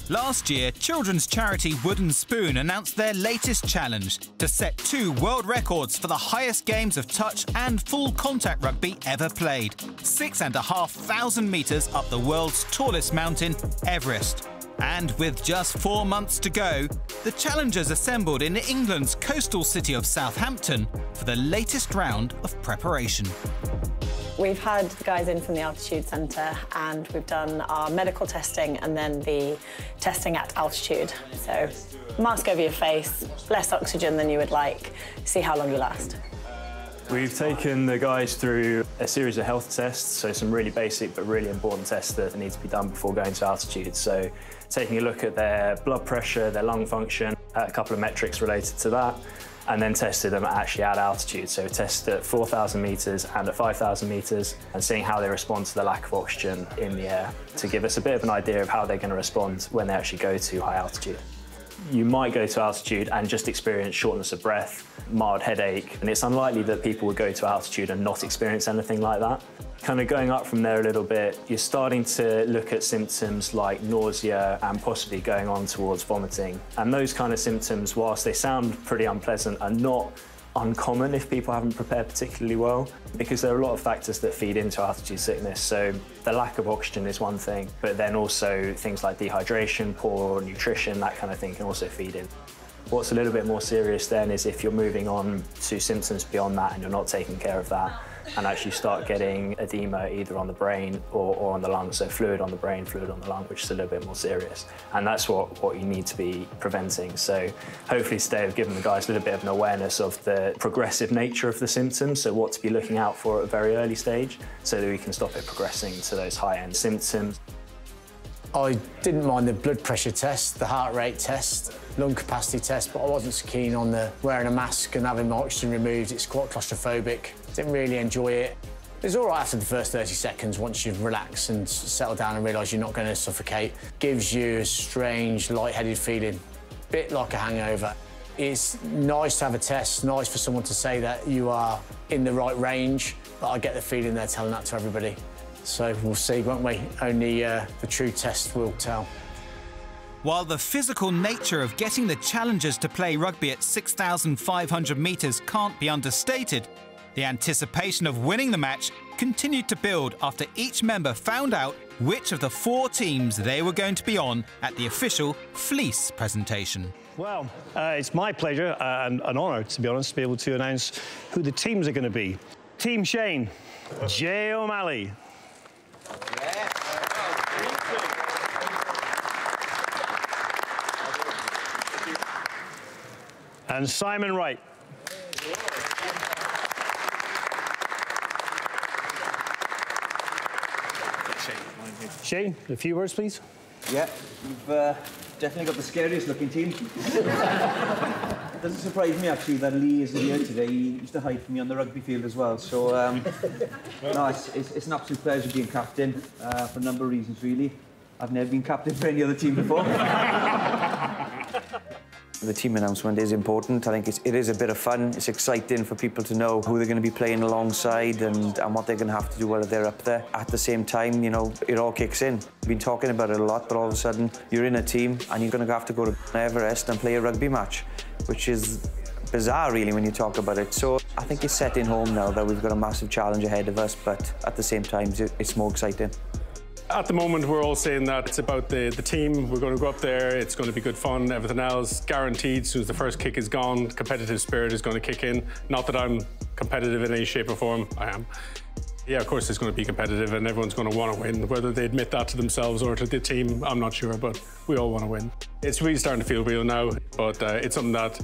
Last year, children's charity Wooden Spoon announced their latest challenge to set 2 world records for the highest games of touch and full contact rugby ever played. 6,500 metres up the world's tallest mountain, Everest. And with just 4 months to go, the challengers assembled in England's coastal city of Southampton for the latest round of preparation. We've had the guys in from the altitude centre and we've done our medical testing and then the testing at altitude. So mask over your face, less oxygen than you would like, see how long you last. We've taken the guys through a series of health tests, so some really basic but really important tests that need to be done before going to altitude. So taking a look at their blood pressure, their lung function, a couple of metrics related to that, and then tested them actually at altitude. So tested at 4,000 metres and at 5,000 metres and seeing how they respond to the lack of oxygen in the air to give us a bit of an idea of how they're going to respond when they actually go to high altitude. You might go to altitude and just experience shortness of breath, mild headache, and it's unlikely that people would go to altitude and not experience anything like that. Kind of going up from there a little bit, you're starting to look at symptoms like nausea and possibly going on towards vomiting. And those kind of symptoms, whilst they sound pretty unpleasant, are not uncommon if people haven't prepared particularly well, because there are a lot of factors that feed into altitude sickness. So the lack of oxygen is one thing, but then also things like dehydration, poor nutrition, that kind of thing can also feed in. What's a little bit more serious then is if you're moving on to symptoms beyond that and you're not taking care of that and actually start getting edema either on the brain or on the lung, so fluid on the brain, fluid on the lung, which is a little bit more serious. And that's what you need to be preventing. So hopefully today I've given the guys a little bit of an awareness of the progressive nature of the symptoms, so what to be looking out for at a very early stage so that we can stop it progressing to those high-end symptoms. I didn't mind the blood pressure test, the heart rate test, lung capacity test, but I wasn't so keen on the wearing a mask and having my oxygen removed. It's quite claustrophobic. Didn't really enjoy it. It was all right after the first 30 seconds once you've relaxed and settled down and realised you're not going to suffocate. Gives you a strange, lightheaded feeling, a bit like a hangover. It's nice to have a test, nice for someone to say that you are in the right range, but I get the feeling they're telling that to everybody. So we'll see, won't we? Only the true test will tell. While the physical nature of getting the challengers to play rugby at 6,500 metres can't be understated, the anticipation of winning the match continued to build after each member found out which of the 4 teams they were going to be on at the official Fleece presentation. Well, it's my pleasure and an honour, to be honest, to be able to announce who the teams are going to be. Team Shane, Jay O'Malley. And Simon Wright. Shane, a few words, please. Yeah, you've definitely got the scariest looking team. It doesn't surprise me, actually, that Lee isn't here today. He used to hide from me on the rugby field as well. So, no, it's an absolute pleasure being captain for a number of reasons, really. I've never been captain for any other team before. The team announcement is important. I think it is a bit of fun. It's exciting for people to know who they're going to be playing alongside and what they're going to have to do while they're up there. At the same time, you know, it all kicks in. We've been talking about it a lot, but all of a sudden you're in a team and you're going to have to go to Everest and play a rugby match, which is bizarre, really, when you talk about it. So I think it's set in home now that we've got a massive challenge ahead of us, but at the same time, it's more exciting. At the moment, we're all saying that it's about the team. We're going to go up there, it's going to be good fun, everything else guaranteed. As soon as the first kick is gone, competitive spirit is going to kick in. Not that I'm competitive in any shape or form, I am. Yeah, of course it's going to be competitive and everyone's going to want to win. Whether they admit that to themselves or to the team, I'm not sure, but we all want to win. It's really starting to feel real now, but it's something that,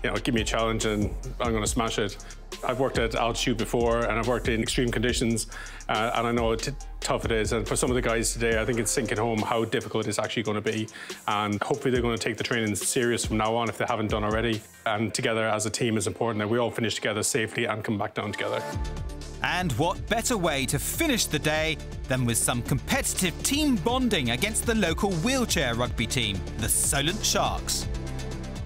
you know, give me a challenge and I'm going to smash it. I've worked at altitude before and I've worked in extreme conditions and I know how tough it is. And for some of the guys today, I think it's sinking home how difficult it's actually going to be. And hopefully they're going to take the training serious from now on if they haven't done already. And together as a team is important that we all finish together safely and come back down together. And what better way to finish the day than with some competitive team bonding against the local wheelchair rugby team, the Solent Sharks.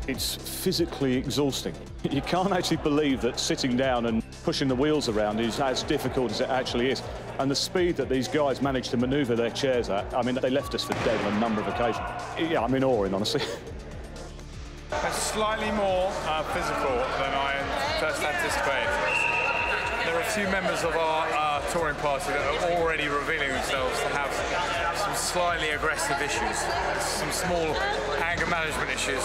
It's physically exhausting. You can't actually believe that sitting down and pushing the wheels around is as difficult as it actually is. And the speed that these guys managed to manoeuvre their chairs at, I mean, they left us for dead on a number of occasions. Yeah, I'm in awe, honestly. They're slightly more physical than I first anticipated. There are a few members of our touring party that are already revealing themselves to have some slightly aggressive issues, some small anger management issues.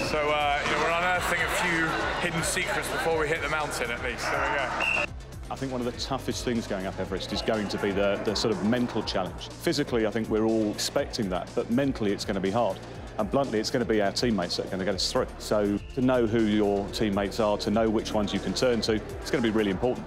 So, we're unearthing a few hidden secrets before we hit the mountain, at least. There we go. I think one of the toughest things going up Everest is going to be the sort of mental challenge. Physically, I think we're all expecting that, but mentally it's going to be hard. And bluntly, it's going to be our teammates that are going to get us through. So to know who your teammates are, to know which ones you can turn to, it's going to be really important.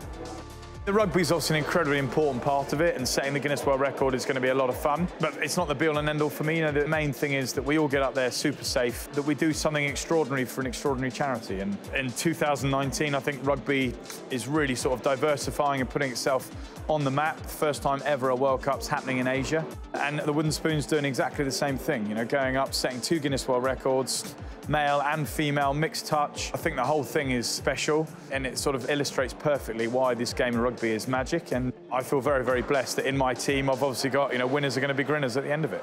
The rugby is obviously an incredibly important part of it, and setting the Guinness World Record is going to be a lot of fun. But it's not the be-all and end-all for me. The main thing is that we all get up there super safe, that we do something extraordinary for an extraordinary charity. And in 2019, I think rugby is really sort of diversifying and putting itself on the map. First time ever a World Cup's happening in Asia. And the Wooden Spoon's doing exactly the same thing, going up, setting 2 Guinness World Records, male and female, mixed touch. I think the whole thing is special, and it sort of illustrates perfectly why this game of rugby is magic. And I feel very, very blessed that in my team I've obviously got, winners are going to be grinners at the end of it.